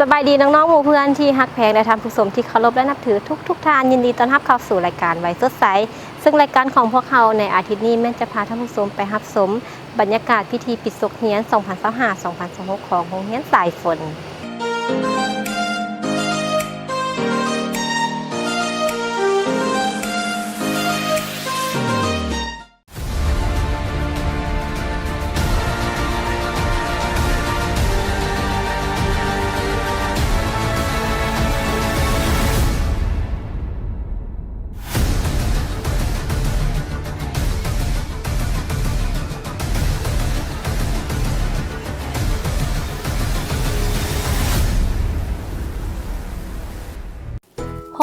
สบายดีน้องๆหมู่เพื่อนที่ฮักแพงและท่านผู้ชมที่เคารพและนับถือทุกท่านยินดีต้อนรับเข้าสู่รายการไว้สดใสซึ่งรายการของพวกเราในอาทิตย์นี้แม่จะพาท่านผู้ชมไปรับชมบรรยากาศพิธีปิดศกเฮียน 2025-2026 ของโรงเรียนสายฝน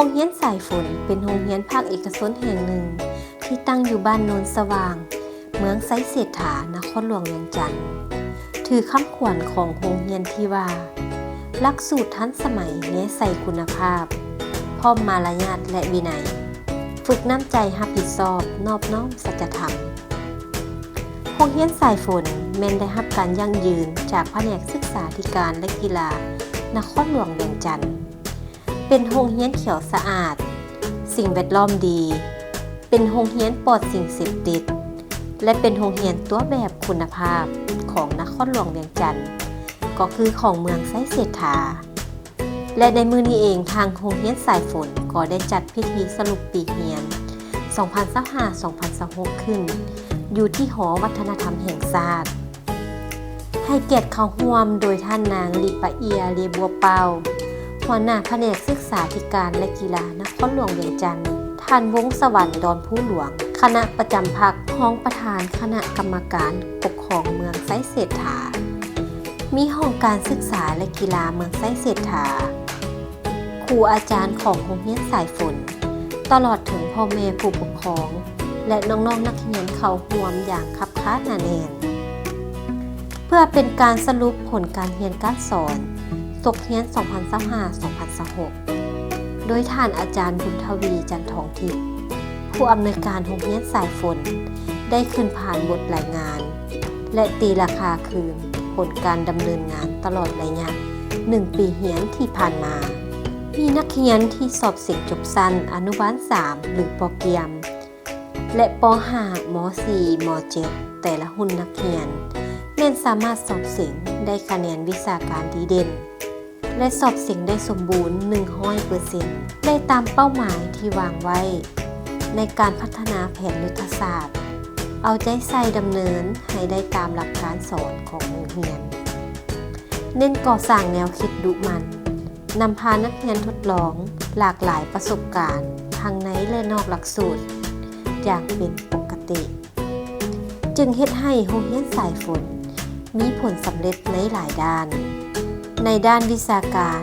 โรงเรียนสายฝนเป็นโรงเรียนภาคเอกชนแห่งหนึ่งที่ตั้งอยู่บ้านโนนสว่างเมืองไซเศรษฐานครหลวงเวียงจันทน์ถือคำขวัญของโรงเรียนที่ว่าหลักสูตรทันสมัยเน้นใส่คุณภาพพร้อมมารยาทและวินัยฝึกน้ำใจรับผิดชอบนอบน้อมสัจธรรมโรงเรียนสายฝนแม้นได้รับการยั่งยืนจากแผนกศึกษาธิการและกีฬานครหลวงเวียงจันทน์เป็นโรงเรียนเขียวสะอาดสิ่งแวดล้อมดีเป็นโรงเรียนปลอดสิ่งเสพติดและเป็นโรงเรียนตัวแบบคุณภาพของนครหลวงเวียงจันทน์ก็คือของเมืองไซเศรษฐาและในมื้อนี้เองทางโรงเรียนสายฝนก็ได้จัดพิธีสรุปปีเรียน 2025-2026 ขึ้นอยู่ที่หอวัฒนธรรมแห่งชาติให้เกียรติเข้าร่วมโดยท่านนางลิปะเอียเลบัวเปาหัวหน้าแผนกศึกษาธิการและกีฬานครหลวงเวียงจันทน์ท่านวงศ์สวรรค์ดอนผู้หลวงคณะประจำพรรครองประธานคณะกรรมการปกครองเมืองไซเศรษฐามีห้องการศึกษาและกีฬาเมืองไซเศรษฐาครูอาจารย์ของโรงเรียนสายฝนตลอดถึงพ่อแม่ผู้ปกครองและน้องๆนักเรียนเข้าร่วมอย่างคับค้าหนาแน่นเพื่อเป็นการสรุปผลการเรียนการสอนศกเฮียน 2025-2026 โดยท่านอาจารย์บุญทวีจันทองทิพย์ผู้อำนวยการโรงเรียนสายฝนได้ขึ้นผ่านบทรายงานและตีราคาคืนผลการดำเนินงานตลอดระยะ1 ปีเรียนที่ผ่านมามีนักเรียนที่สอบเสร็จจบสั้นอนุบาล 3 หรือป.เกียมและป. 5 ม. 4 ม. 7 แต่ละหุ่นนักเรียนแม่นสามารถสอบเสร็จได้คะแนนวิชาการดีเด่นและสอบเสร็จได้สมบูรณ์ 100% ได้ตามเป้าหมายที่วางไว้ในการพัฒนาแผนยุทธศาสตร์เอาใจใส่ดำเนินให้ได้ตามหลักการสอนของโรงเรียนเน้นก่อสร้างแนวคิดดุมันนำพานักเรียนทดลองหลากหลายประสบการณ์ทั้งในและนอกหลักสูตรอย่างเป็นปกติจึงเฮ็ดให้โรงเรียนสายฝนมีผลสำเร็จในหลายด้านในด้านวิชาการ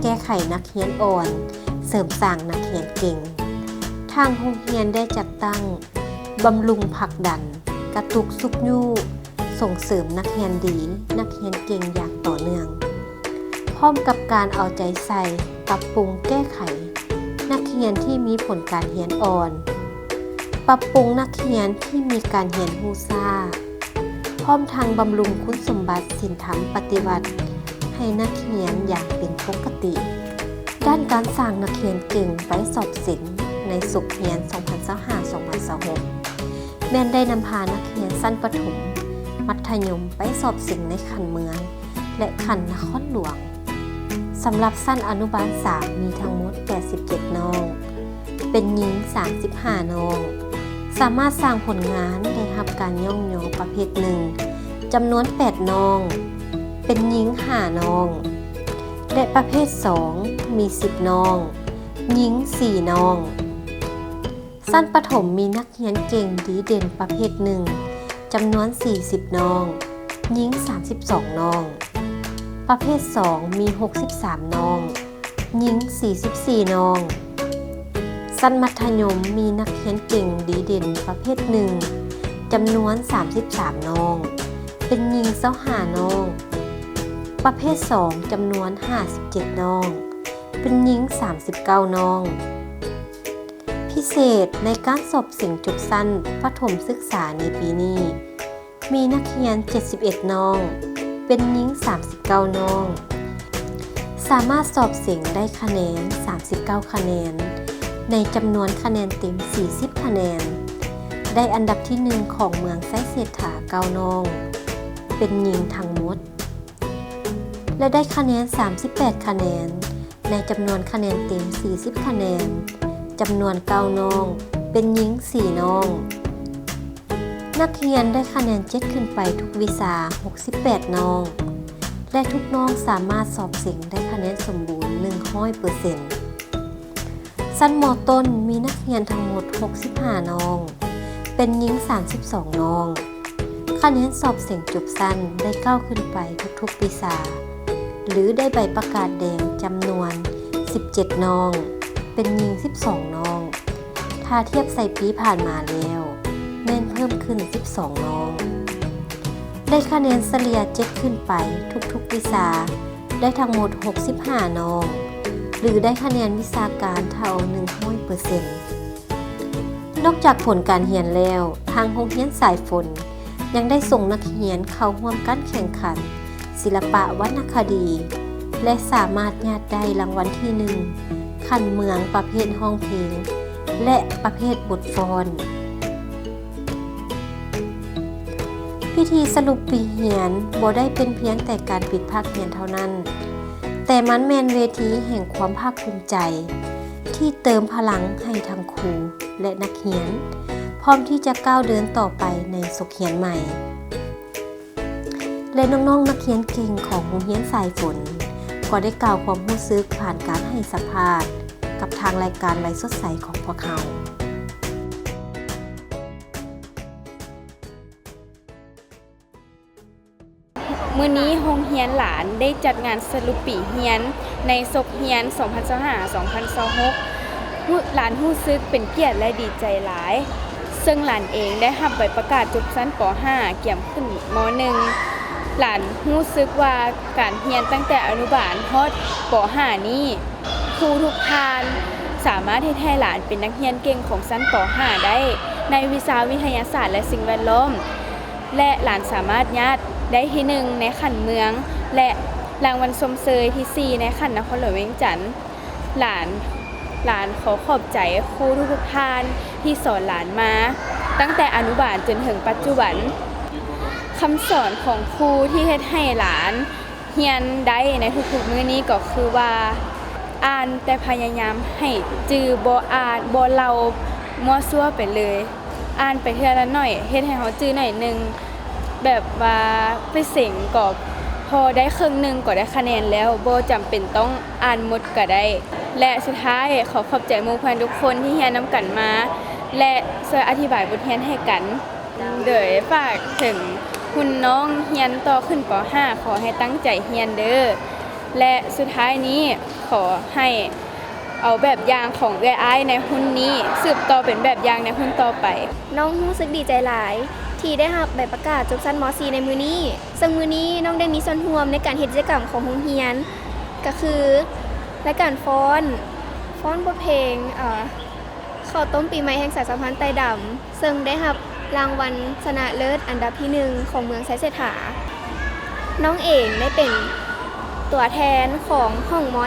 แก้ไขนักเรียนอ่อนเสริมสร้างนักเรียนเก่งทางโรงเรียนได้จัดตั้งบำรุงผลักดันกระตุกซุกยู่ส่งเสริมนักเรียนดีนักเรียนเก่งอย่างต่อเนื่องพร้อมกับการเอาใจใส่ปรับปรุงแก้ไขนักเรียนที่มีผลการเรียนอ่อนปรับปรุงนักเรียนที่มีการเรียนรู้ช้าพร้อมทางบำรุงคุณสมบัติศีลธรรมปฏิบัติให้นักเรียนอย่างเป็นปกติด้านการสร้างนักเรียนเก่งไปสอบเสร็จในศกเรียน 2025-2026 แม่นได้นำพานักเรียนชั้นประถมมัธยมไปสอบเสร็จในขันเมืองและขันนครหลวงสำหรับชั้นอนุบาล 3 มีทั้งหมด 87 น้องเป็นหญิง 35 น้องสามารถสร้างผลงานได้รับการย่องยอประเภทหนึ่งจำนวน 8 น้องเป็นหญิง 5 น้องและประเภท 2 มี 10 น้องหญิง 4 น้องชั้นประถมมีนักเรียนเก่งดีเด่นประเภทหนึ่งจำนวน 40 น้องหญิง 32 น้องประเภท 2 มี 63 น้องหญิง 44 น้องชั้นมัธยมมีนักเรียนเก่งดีเด่นประเภทหนึ่งจำนวน 33 น้องเป็นหญิง 25 น้องประเภท 2 จำนวน 57 น้องเป็นหญิง 39 น้องพิเศษในการสอบสิ่งจบสั้นประถมศึกษาในปีนี้มีนักเรียน 71 น้องเป็นหญิง 39 น้อง สามารถสอบเสียงได้คะแนน39คะแนนในจำนวนคะแนนเต็ม40คะแนนได้อันดับที่1ของเมืองไส้เศรษฐา9น้องเป็นหญิงทั้งหมดและได้คะแนน38คะแนนในจำนวนคะแนนเต็ม40คะแนนจำนวน9น้องเป็นหญิง4น้องนักเรียนได้คะแนน7ขึ้นไปทุกวิชา68น้องและทุกน้องสามารถสอบเสียงได้คะแนนสมบูรณ์ 100% ชั้นม.ต้นมีนักเรียนทั้งหมด65น้องเป็นหญิง32น้องคะแนนสอบเสียงจบชั้นได้9ขึ้นไปทุกๆวิชาหรือได้ใบประกาศแดงจำนวน17น้องเป็นหญิง12น้องถ้าเทียบใส่ปีผ่านมาแล้วแม่นเพิ่มขึ้น12น้องได้คะแนนเฉลี่ย7ขึ้นไปทุกๆวิชาได้ทั้งหมด65น้องหรือได้คะแนนวิชาการเท่า 100% นอกจากผลการเรียนแล้วทางโรงเรียนสายฝนยังได้ส่งนักเรียนเข้าร่วมการแข่งขันศิลปะวรรณคดีและสามารถญาติได้รางวัลที่1ขันเมืองประเภทห้องเพลงและประเภทบทฟ้อนพิธีสรุปปีเรียนบ่ได้เป็นเพียงแต่การปิดภาคเรียนเท่านั้นแต่มันแม่นเวทีแห่งความภาคภูมิใจที่เติมพลังให้ทั้งครูและนักเรียนพร้อมที่จะก้าวเดินต่อไปในศกเรียนใหม่และน้องๆนักเรียนเก่งของโรงเรียนสายฝนก็ได้กล่าวความรู้สึกผ่านการให้สัมภาษณ์กับทางรายการไลฟ์สดใสของพวกเขามื้อนี้โรงเรียนหลานได้จัดงานสรุปปีเรียนในศกเรียน 2025-2026 หลานรู้สึกเป็นเกียรติและดีใจหลายซึ่งหลานเองได้รับใบประกาศจบชั้นป .5 เกี่ยมขึ้นม .1 หลานรู้สึกว่าการเรียนตั้งแต่อนุบาลฮอดป .5 นี้ครูทุกท่านสามารถเฮ็ดให้หลานเป็นนักเรียนเก่งของชั้นป .5 ได้ในวิชาวิทยาศาสตร์และสิ่งแวดล้อมและหลานสามารถญาติได้ที่1ในขันเมืองและรางวัลชมเชยที่4ในขันนครหลวงเวียงจันทน์หลานขอขอบใจครูทุกท่านที่สอนหลานมาตั้งแต่อนุบาลจนถึงปัจจุบันคำสอนของครูที่เฮ็ดให้หลานเรียนได้ในทุกๆมื้อนี้ก็คือว่าอ่านแต่พยายามให้จื้อบ่อ่านบ่เล่ามั่วซั่วไปเลยอ่านไปเทื่อละหน่อยเฮ็ดให้เฮาจื้อหน่อยนึงแบบว่าไปเส็งก็พอได้ครึ่งนึงก็ได้คะแนนแล้วบ่จำเป็นต้องอ่านหมดก็ได้และสุดท้ายขอขอบใจหมู่เพื่อนทุกคนที่เรียนนำกันมาและช่วยอธิบายบทเรียนให้กันโดยฝากถึงคุณน้องเรียนต่อขึ้นป .5 ขอให้ตั้งใจเรียนเด้อและสุดท้ายนี้ขอให้เอาแบบอย่างของเอื้อยอ้ายในหุ้นนี้สืบต่อเป็นแบบอย่างในหุ้นต่อไปน้องรู้สึกดีใจหลายที่ได้รับใบประกาศจบชั้นม .4 ในมื้อนี้ซึ่งมื้อนี้น้องได้มีส่วนร่วมในการเฮ็ดกิจกรรมของโรงเรียนก็คือรายการฟ้อนบทเพลงข้าวต้มปีใหม่แห่งสายสัมพันธ์ไต้ดำซึ่งได้รับรางวัลชนะเลิศอันดับที่1ของเมืองไชเศรษฐาน้องเองได้เป็นตัวแทนของห้องม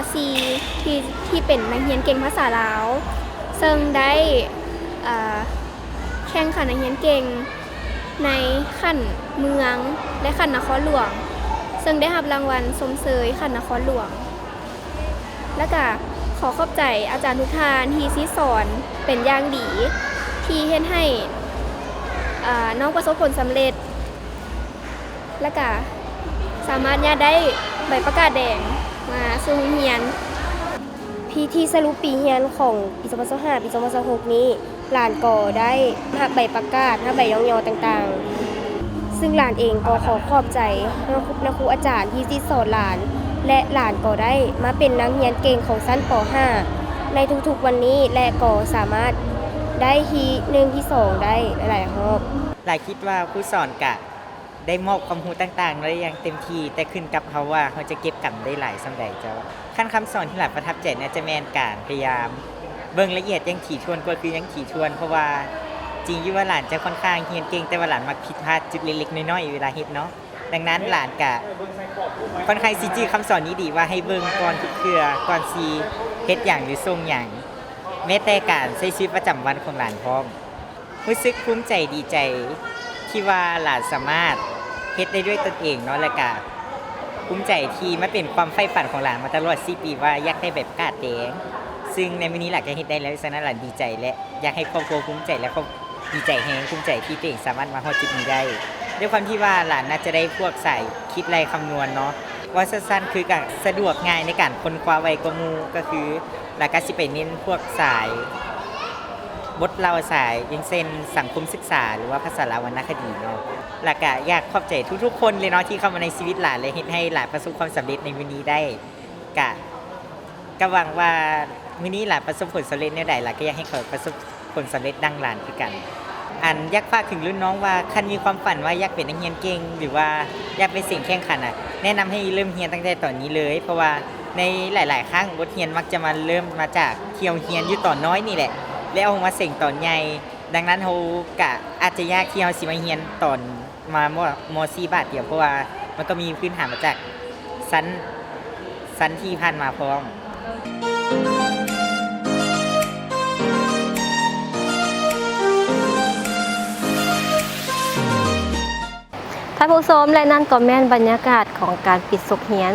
.4 ที่เป็นนักเรียนเก่งภาษาลาวซึ่งได้แข่งขันนักเรียนเก่งในขั้นเมืองและขั้นนครหลวงซึ่งได้รับรางวัลชมเชยขั้นนครหลวงและก็ขอขอบใจอาจารย์ทุกท่านที่สอนเป็นอย่างดีที่เฮ็ดให้น้องประสบผลสำเร็จและก็สามารถญาติได้ใบประกาศแดงมาสู่โรงเรียนพิธีสรุปปีเรียนของปี2025ปี2026นี้หลานก็ได้รับใบประกาศรับใบย่องๆต่างๆซึ่งหลานเองก็ขอขอบใจนักครูอาจารย์ที่สอนหลานและหลานก็ได้มาเป็นนักเรียนเก่งของชั้นป .5 ในทุกๆวันนี้และก็สามารถได้ที่1ที่2ได้หลายๆรอบหลายคิดว่าผู้สอนกะได้มอบความรู้ต่างๆได้อย่างเต็มที่แต่ขึ้นกับเขาว่าเขาจะเก็บกันได้หลายส่ำใดเจ้าขั้นคำสอนที่หลานประทับใจน่าจะแม่นการพยายามเบิ่งละเอียดยังถี่ถ้วนกว่าคือยังถี่ถ้วนเพราะว่าจริงอยู่ว่าหลานจะค่อนข้างเรียนเก่งแต่ว่าหลานมักผิดพลาดจุดเล็กๆน้อยๆเวลาเฮ็ดเนาะ ดังนั้นหลานกะค่อนข้างสิจื้อคำสอนนี้ดีว่าให้เบิ่งก่อนทุกเทื่อก่อนสิเฮ็ดหยังหรือส่งหยังแม้แต่การใช้ชีวิตประจำวันของหลานพร้อมรู้สึกภูมิใจดีใจที่ว่าหลานสามารถเฮ็ดได้ด้วยตนเองเนาะและก็ภูมิใจที่มันเป็นความใฝ่ฝันของหลานมาตลอด4 ปีว่าอยากได้แบบกาดแดงซึ่งในมื้อนี้หลานก็เฮ็ดได้แล้วฉะนั้นหลานดีใจและอยากให้ครอบครัวภูมิใจและครอบดีใจแฮงภูมิใจที่ตัวเองสามารถมาฮอดจุดนี้ได้ด้วยความที่ว่าหลานน่าจะได้พวกสายคิดไรคำนวณเนาะว่าสั้นๆคือก็สะดวกง่ายในการค้นคว้าไว้กว่าหมู่ก็คือหลานก็สิไปเน้นพวกสายบทเราสายอย่างเช่นสังคมศึกษาหรือว่าภาษาวรรณคดีเนาะแล้วก็อยากขอบใจทุกๆคนเลยเนาะที่เข้ามาในชีวิตหลานเลยเฮ็ดให้หลานประสบความสำเร็จในวันนี้ได้ก็หวังว่ามื้อนี้หลานประสบผลสำเร็จแนวใดหลานก็อยากให้เขาประสบผลสำเร็จดังหลานคือกันอันอยากฝากถึงรุ่นน้องว่าคันมีความฝันว่าอยากเป็นนักเรียนเก่งหรือว่าอยากเป็นสิ่งแข่งขันแนะนำให้เริ่มเรียนตั้งแต่ตอนนี้เลยเพราะว่าในหลายๆครั้งบทเรียนมักจะมาเริ่มมาจากเที่ยวเรียนอยู่ตอนน้อยนี่แหละแล้วเอามาเสิ่งตอนใหญ่ดังนั้นเฮากะอาจจะยากที่เฮาสิมาเรียนตอนมาม.4 บาทเดียวเพราะว่ามันก็มีพื้นฐานมาจากชั้นที่ผ่านมาพร้อม ท่านผู้ชมและนั่นก็แม่นบรรยากาศของการปิดสุขเฮียน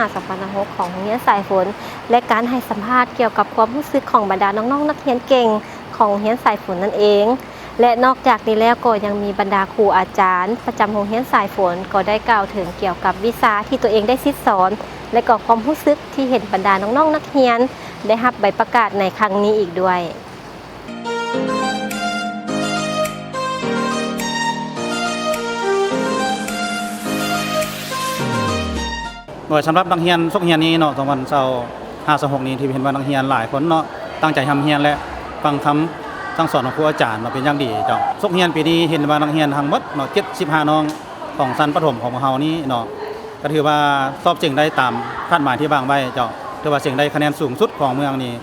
2025-2026 ของโรงเรียนสายฝนและการให้สัมภาษณ์เกี่ยวกับความรู้สึกของบรรดาน้องๆนักเรียนเก่งของโรงเรียนสายฝนนั่นเองและนอกจากนี้แล้วก็ยังมีบรรดาครูอาจารย์ประจำโรงเรียนสายฝนก็ได้กล่าวถึงเกี่ยวกับวิชาที่ตัวเองได้ซิดสอนและก็ความรู้สึกที่เห็นบรรดาน้องๆนักเรียนได้รับใบประกาศในครั้งนี้อีกด้วยโดยสำหรับนักเรียนสุขเรียนนี้เนาะ2025-26นี้ที่เห็นว่านักเรียนหลายคนเนาะตั้งใจทำเรียนและฟังคำทั้งสอนของครูอาจารย์เป็นอย่างดีเจ้าสุขเรียนปีนี้เห็นว่านักเรียนทั้งหมดเนาะ75น้องของชั้นประถมของเฮานี้เนาะก็ถือว่าสอบเก่งได้ตามคาดหมายที่วางไว้เจ้าถือว่าเก่งได้คะแนนสูงสุดของเมืองนี้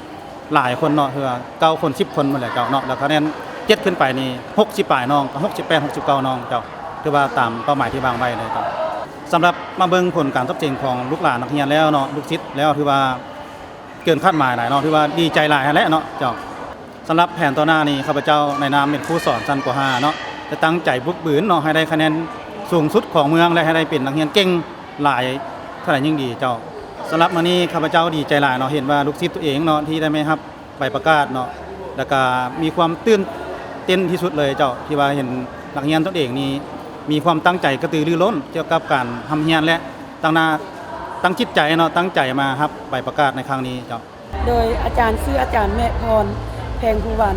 หลายคนเนาะคือ9คน10คนหมดแหละเจ้าเนาะแล้วคะแนน7ขึ้นไปนี่60ปลายน้อง68 69น้องเจ้าถือว่าตามเป้าหมายที่วางไว้เลยเจ้าสำหรับมาเบิ่งผลการสอบเก่งของลูกหลานนักเรียนแล้วเนาะลูกศิษย์แล้วถือว่าเกินคาดหมายหลายเนาะถือว่าดีใจหลายแล้วเนาะเจ้าสำหรับแผนต่อหน้านี้ข้าพเจ้าในนามเป็นครูสอนชั้นป .5 เนาะจะตั้งใจบึกบืนเนาะให้ได้คะแนนสูงสุดของเมืองและให้ได้เป็นนักเรียนเก่งหลายเท่าไหร่ยิ่งดีเจ้าสำหรับมื้อนี้ข้าพเจ้าดีใจหลายเนาะเห็นว่าลูกศิษย์ตัวเองเนาะที่ได้ไม่รับใบประกาศเนาะแล้วก็มีความตื่นเต้นที่สุดเลยเจ้าที่ว่าเห็นนักเรียนตัวเองนี่มีความตั้งใจกระตือรือร้นเกี่ยวกับการทำเรียนและตั้งจิตใจเนาะตั้งใจมารับใบประกาศในครั้งนี้เจ้าโดยอาจารย์ชื่ออาจารย์แม่พรแพงภูวัน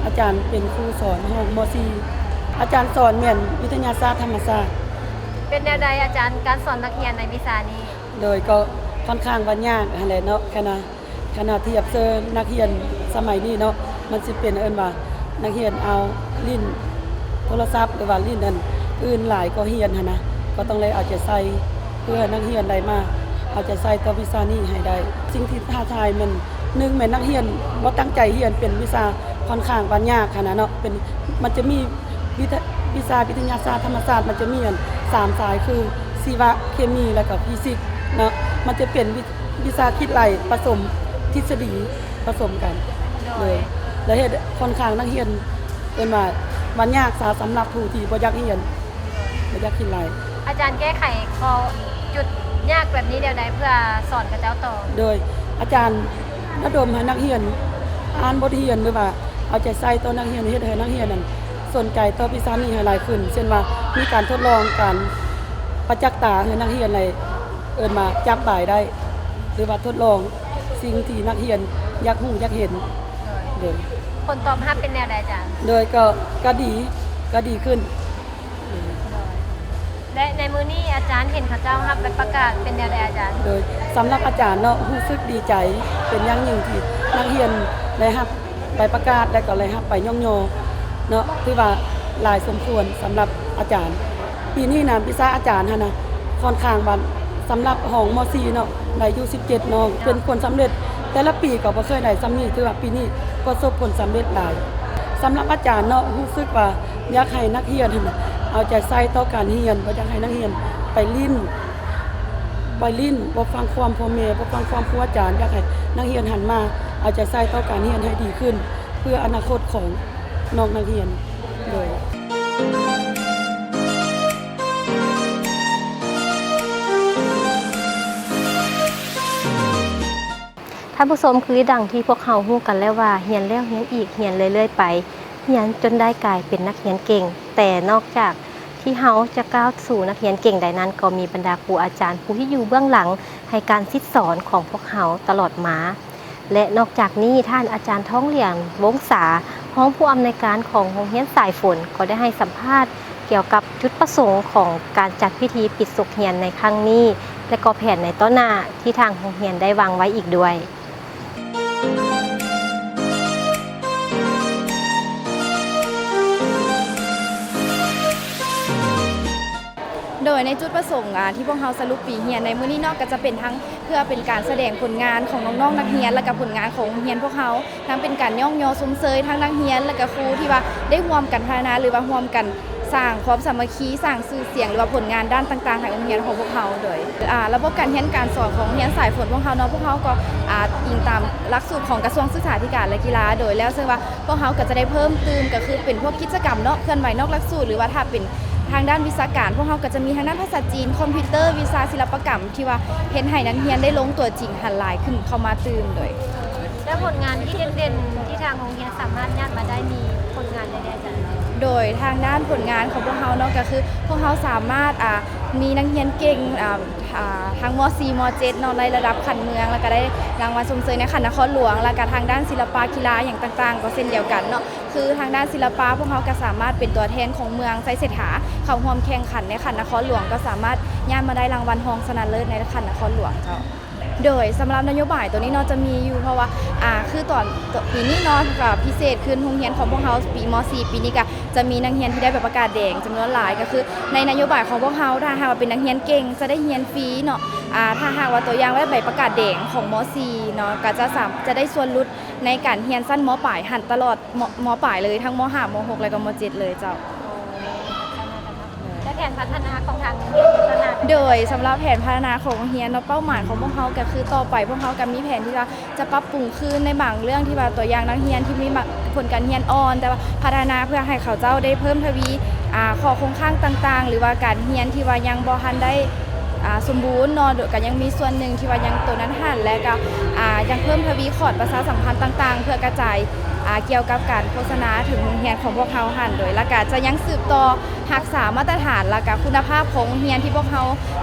อาจารย์เป็นครูสอนห้องม .4 อาจารย์สอนเหมือนวิทยาศาสตร์ธรรมศาสตร์เป็นแนวใดอาจารย์การสอนนักเรียนในวิชานี้ โดยก็ค่อนข้างว่ายากอะไรเนาะขณะเทียบเซินนักเรียนสมัยนี้เนาะมันสิเป็นว่านักเรียนเอาลิ้นโทรศัพท์หรือว่าลิ้นนั้นอื่นหลายก็เรียนนะก็ต้องเลยเอาใจใส่เพื่อนักเรียนได้มาเอาใจใส่ต่อวิชานี้ให้ได้สิ่งที่ท้าทายมัน1แม่นนักเรียนบ่ตั้งใจเรียนเป็นวิชาค่อนข้างว่ายากนะเนาะเป็นมันจะมีวิชาวิทยาศาสตร์ธรรมศาสตร์มันจะมี3สายคือชีวะเคมีแล้วก็ฟิสิกส์เนาะมันจะเป็นวิชาคิดไหลผสมทฤษฎีผสมกันเลยแล้วเฮ็ดค่อนข้างนักเรียนเป็นว่ามันยากสำหรับผู้ที่บ่อยากเรียนบ่อยากคิดไหลอาจารย์แก้ไขข้อจุดยากแบบนี้เดี๋ยวใดเพื่อสอนกับเจ้าต่อโดยอาจารย์ระดมให้นักเรียนอ่านบทเรียนหรือว่าเอาใจใส่ต่อนักเรียนเฮ็ดให้นักเรียนนั้นสนใจต่อวิชานี้ให้หลายขึ้นเช่นว่ามีการทดลองการประจักษ์ตาให้นักเรียนในมาจับบ่ายได้หรือว่าทดลองสิ่งที่นักเรียนอยากรู้อยากเห็นโดยผลตอบรับเป็นแนวใดอาจารย์โดยก็ดีขึ้นและในมื้อนี้อาจารย์เห็นเขาเจ้ารับใบประกาศเป็นแนวใดอาจารย์โดยสำหรับอาจารย์เนาะรู้สึกดีใจเป็นอย่างยิ่งที่นักเรียนได้รับใบประกาศและก็ได้รับใบย่องโยเนาะที่ว่าหลายสมควรสำหรับอาจารย์ปีนี้นะวิชาอาจารย์นะค่อนข้างว่าสำหรับห้องม .4 เนาะได้อยู่17น้องเป็นผลสำเร็จแต่ละปีก็บ่เคยได้ซ้ำนี้ถือว่าปีนี้ประสบผลสำเร็จหลายสำหรับอาจารย์เนาะรู้สึกว่าอยากให้นักเรียน เอาใจใส่ต่อการเรียนบ่อยากให้นักเรียนไปลิ้นบ่ฟังความพ่อแม่บ่ฟังความครูอาจารย์อยากให้นักเรียนหันมาเอาใจใส่ต่อการเรียนให้ดีขึ้น เพื่ออนาคตของน้องนักเรียนโดย ท่านผู้ชมคือดังที่พวกเขาฮู้กันแล้วว่าเรียนแล้วเรียนอีกเรียนเรื่อยๆไปเรียนจนได้กลายเป็นนักเรียนเก่งแต่นอกจากที่เฮาจะก้าวสู่นักเรียนเก่งได้นั้นก็มีบรรดาครูอาจารย์ผู้ที่อยู่เบื้องหลังให้การซิดสอนของพวกเขาตลอดมาและนอกจากนี้ท่านอาจารย์ท้องเหลียงวงศาห้องผู้อำนวยการของโรงเรียนสายฝนก็ได้ให้สัมภาษณ์เกี่ยวกับจุดประสงค์ของการจัดพิธีปิดศุกร์เรียนในครั้งนี้และก็แผนในต้นหน้าที่ทางโรงเรียนได้วางไว้อีกด้วยโดยในจุดประสงค์ที่พวกเราสรุปปีเรียนในมื้อนี้เนาะก็จะเป็นทั้งเพื่อเป็นการแสดงผลงานของน้องๆนักเรียนและก็ผลงานของโรงเรียนพวกเขาทั้งเป็นการย่องยอซุ้มเซยทั้งนักเรียนและก็ครูที่ว่าได้ร่วมกันพัฒนาหรือว่าร่วมกันสร้างความสามัคคีสร้างชื่อเสียงหรือว่าผลงานด้านต่างๆให้โรงเรียนของพวกเขาโดยระบบการเรียนการสอนของโรงเรียนสายฝนพวกเขาเนาะพวกเขาก็อิงตามหลักสูตรของกระทรวงศึกษาธิการและกีฬาโดยแล้วซึ่งว่าพวกเขาก็จะได้เพิ่มเติมก็คือเป็นพวกกิจกรรมเนาะเคลื่อนไหวนอกหลักสูตรหรือว่าถ้าเป็นทางด้านวิชาการพวกเขาก็จะมีทางด้านภาษาจีนคอมพิวเตอร์วิชาศิลปกรรมที่ว่าเห็นให้นักเรียนได้ลงตัวจริงหันหลายขึ้นเข้ามาตื่มโดยและผลงานที่เด่นๆที่ทางโรงเรียนสามารถญาติมาได้มีผลงานใดๆจ้ะโดยทางด้านผลงานของพวกเขาเนาะก็คือพวกเขาสามารถมีนักเรียนเก่งทั้งม.4 ม.7 เนาะในระดับขันเมืองแล้วก็ได้รางวัลชมเชยในขันนครหลวงแล้วก็ทางด้านศิลปะกีฬาอย่างต่างๆก็เช่นเดียวกันเนาะคือทางด้านศิลปะพวกเขาก็สามารถเป็นตัวแทนของเมืองไซเศรษฐาเข้าร่วมแข่งขันในขันนครหลวงก็สามารถย่านมาได้รางวัลรองชนะเลิศในขันนครหลวงเจ้าโดยสำหรับนโยบายตัวนี้เนาะจะมีอยู่เพราะว่าคือตอนปีนี้เนาะกับพิเศษขึ้นโรงเรียนของพวกเขาปีม.4 ปีนี้ก็จะมีนักเรียนที่ได้ใบประกาศแดงจำนวนหลายก็คือในนโยบายของพวกเขาถ้าหากว่าเป็นนักเรียนเก่งจะได้เรียนฟรีเนาะถ้าหากว่าตัวอย่างได้ใบประกาศแดงของม.4 เนาะก็จะได้ส่วนลดในการเรียนสั้นม.ปลายหันตลอดม.ปลายเลยทั้งม.5 ม.6 และก็ม.7 เลยเจ้าและแผนพัฒนาของทางโดยสำหรับแผนพัฒนาของโรงเรียนเป้าหมายของพวกเขาก็คือต่อไปพวกเขาก็มีแผนที่จะปรับปรุงขึ้นในบางเรื่องที่ว่าตัวอย่างนักเรียนที่มีผลการเรียนอ่อนแต่ว่าพัฒนาเพื่อให้เขาเจ้าได้เพิ่มทวีข้อคงข้างต่างๆหรือว่าการเรียนที่ว่ายังบ่ทันได้สมบูรณ์เนาะก็ยังมีส่วนหนึ่งที่ว่ายังตัวนั้นหันและก็ยังเพิ่มทวีคอร์ดประชาสัมพันธ์ต่างๆเพื่อกระจายเกี่ยวกับการโฆษณาถึงโรงเรียนของพวกเขาหันโดยและก็จะยังสืบต่อรักษามาตรฐานและก็คุณภาพของโรงเรียนที่พวกเขา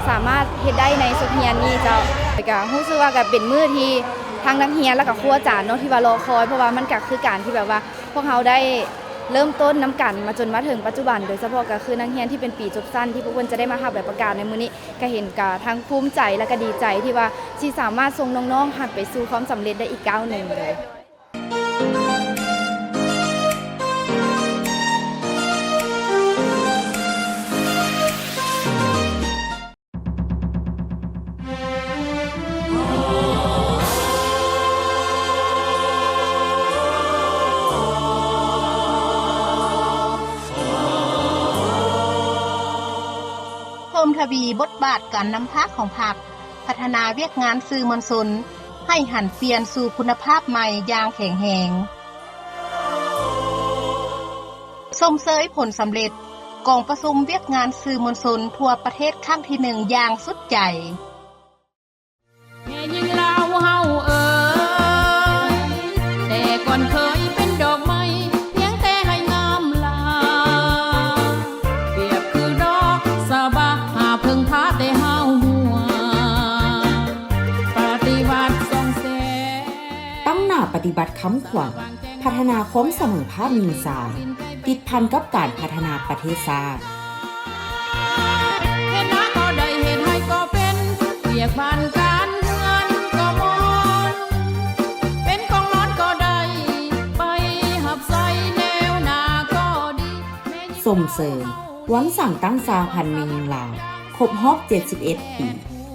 สามารถเฮ็ดได้ในสุดเรียนนี้เจ้าก็รู้สึกว่าก็เป็นมื้อที่ทางนักเรียนและก็ครูอาจารย์เนาะที่ว่ารอคอยเพราะว่ามันก็คือการที่แบบว่าพวกเขาได้เริ่มต้นน้ำกันมาจนมาถึงปัจจุบันโดยเฉพาะก็คือนักเรียนที่เป็นปีจบสั้นที่พวกเพิ่นจะได้มารับใบประกาศในมื้อนี้ก็เห็นก็ทั้งภูมิใจและก็ดีใจที่ว่าสิสามารถส่งน้องๆหันไปสู่ความสำเร็จได้อีกก้าวหนึ่งเลยทวีบทบาทการนำพาของพรรคพัฒนาเวียกงานสื่อมวลชนให้หันเปลี่ยนสู่คุณภาพใหม่อย่างแข็งแรงส้มเสยผลสำเร็จกองประชุมเวียกงานสื่อมวลชนทั่วประเทศครั้งที่1อย่างสุดใจแม่ยิงลาวเฮาแต่ก่อนเคยเป็นดอกไม้เพียงแต่ให้งามลาเปรียบคือดอกสะบาพึ่งพาแต่เฮาหัวปฏิวัติส่งเสตั้งหน้าปฏิบัติค้ำขวัญพัฒนาความเสมอภาคมีสารติดพันกับการพัฒนาประเทศชาติเฮ็ดนาก็ได้เฮ็ดให้ก็เป็นเรียกบ้านการเงินก็มอนเป็นกองร้อนก็ได้ไปหับใส่แนวหน้าก็ดีส่งเสริมหวังสั่งตั้งสาพันธ์เมืองลาวครบรอบ71 ปี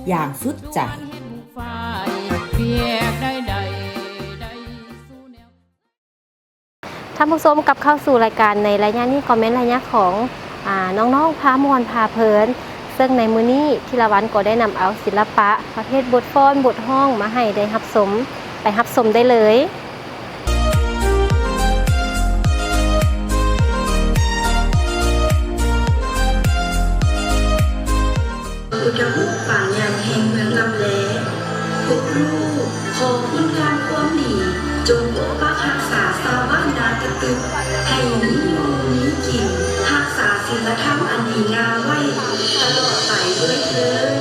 อย่างสุดใจท่านผู้ชมกลับเข้าสู่รายการในระยะนี้คอมเมนต์ระยะของ น้องๆพามวนพาเพลินซึ่งในมื้อนี้ธีรวันก็ได้นำเอาศิลปะประเภทบทฟ้อนบทห้องมาให้ได้รับชมไปรับชมได้เลยอุดมป่าอย่างแห่งเมืองลำแลทุกลูกขอคุณงามความดีจงปกปักรักษาชาวบ้านนากระตึกให้มีอยู่มีกินรักษาศีลธรรมอันดีงามไว้ตลอดไปด้วยเถิด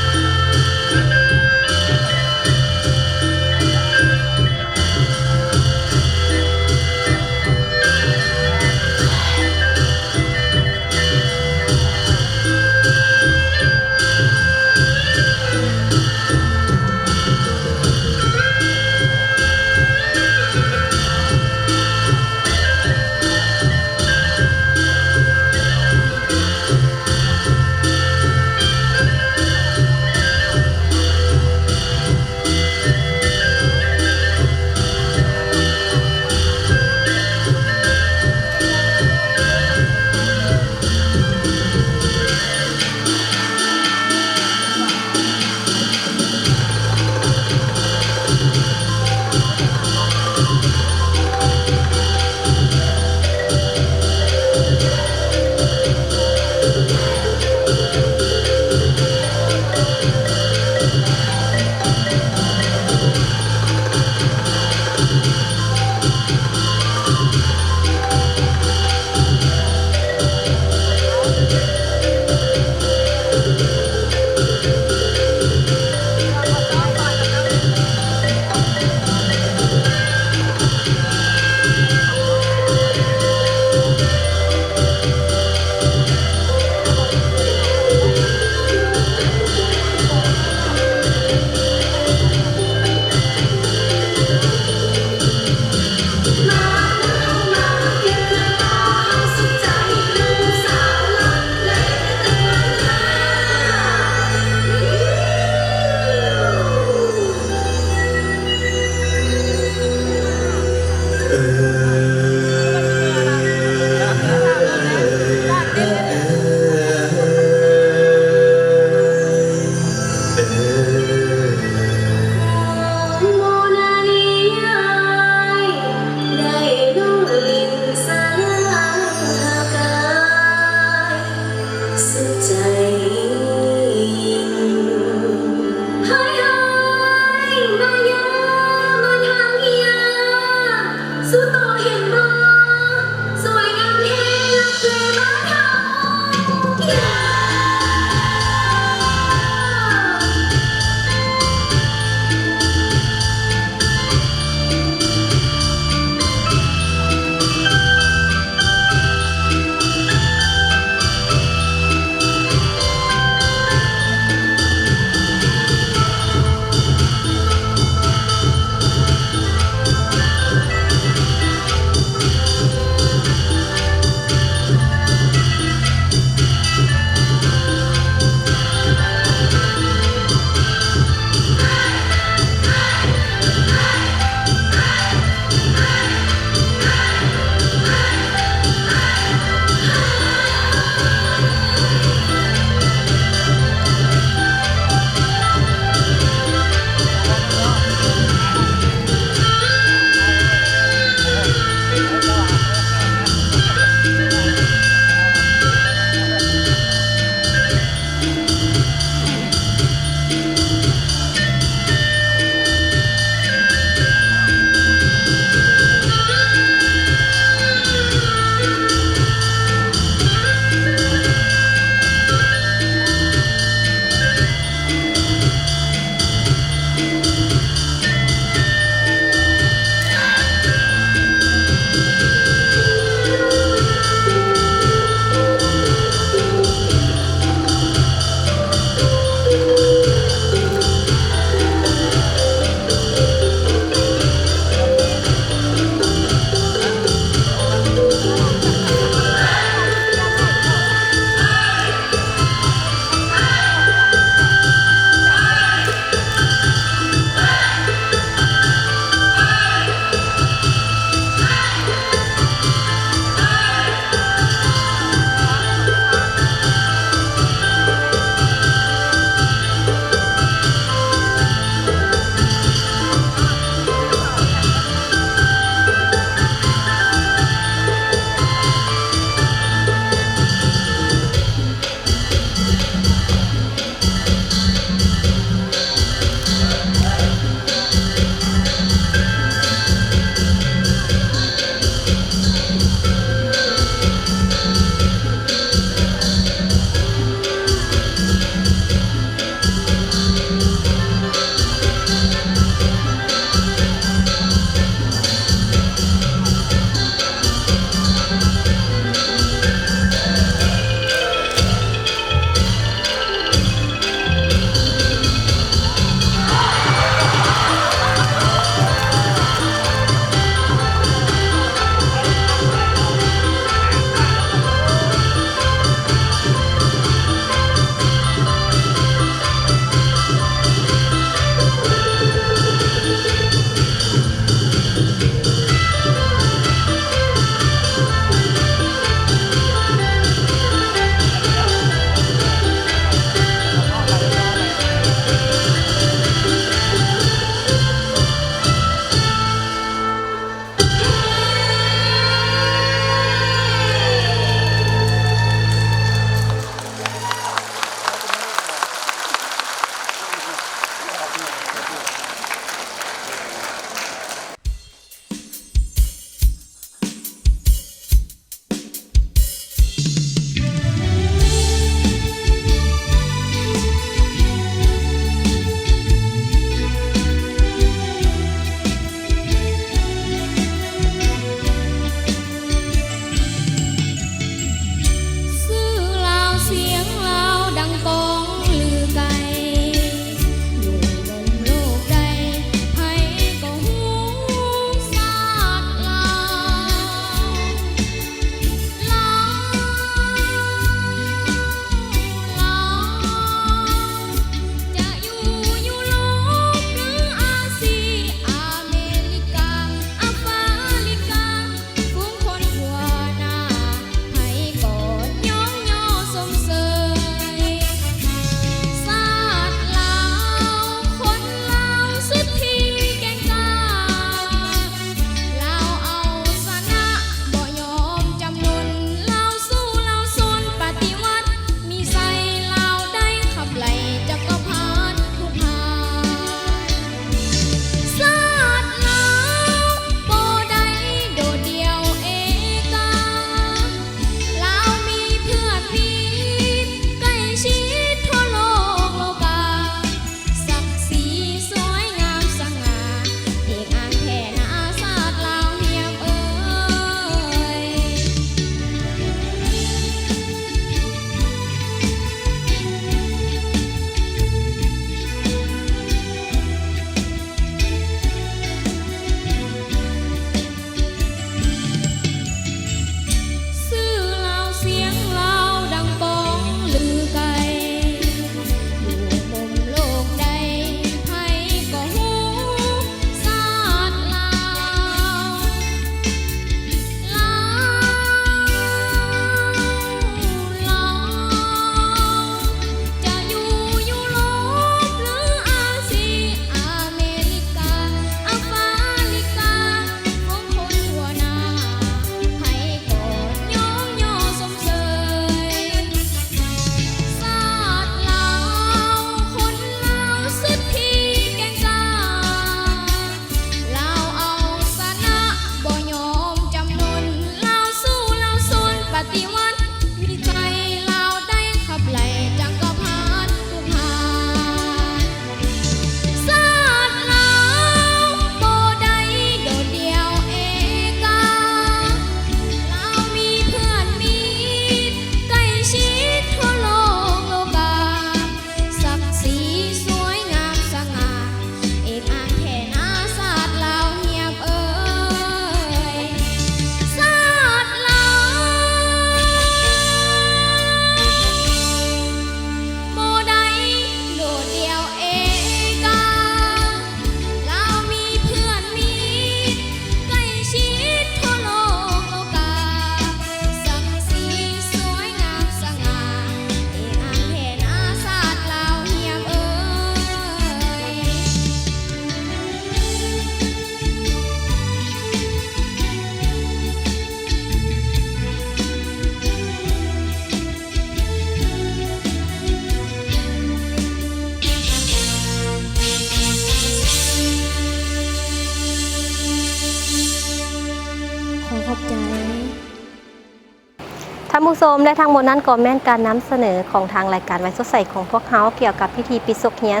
ผู้ชมและทั้งหมดนั้นก็แม่นการนำเสนอของทางรายการไว้สดใสของพวกเขาเกี่ยวกับพิธีปิดศกเฮียน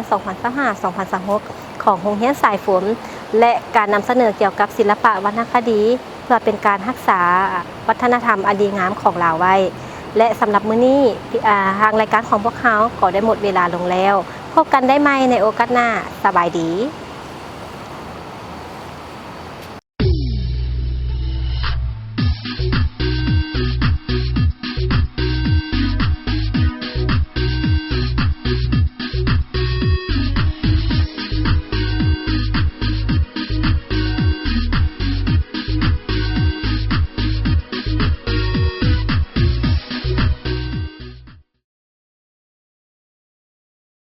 2025-2026 ของโรงเรียนสายฝนและการนำเสนอเกี่ยวกับศิลปะวรรณคดีเพื่อเป็นการรักษาวัฒนธรรมอันดีงามของลาวไว้และสำหรับมื้อนี้ทางรายการของพวกเขาก็ได้หมดเวลาลงแล้วพบกันได้ใหม่ในโอกาสหน้าสบายดี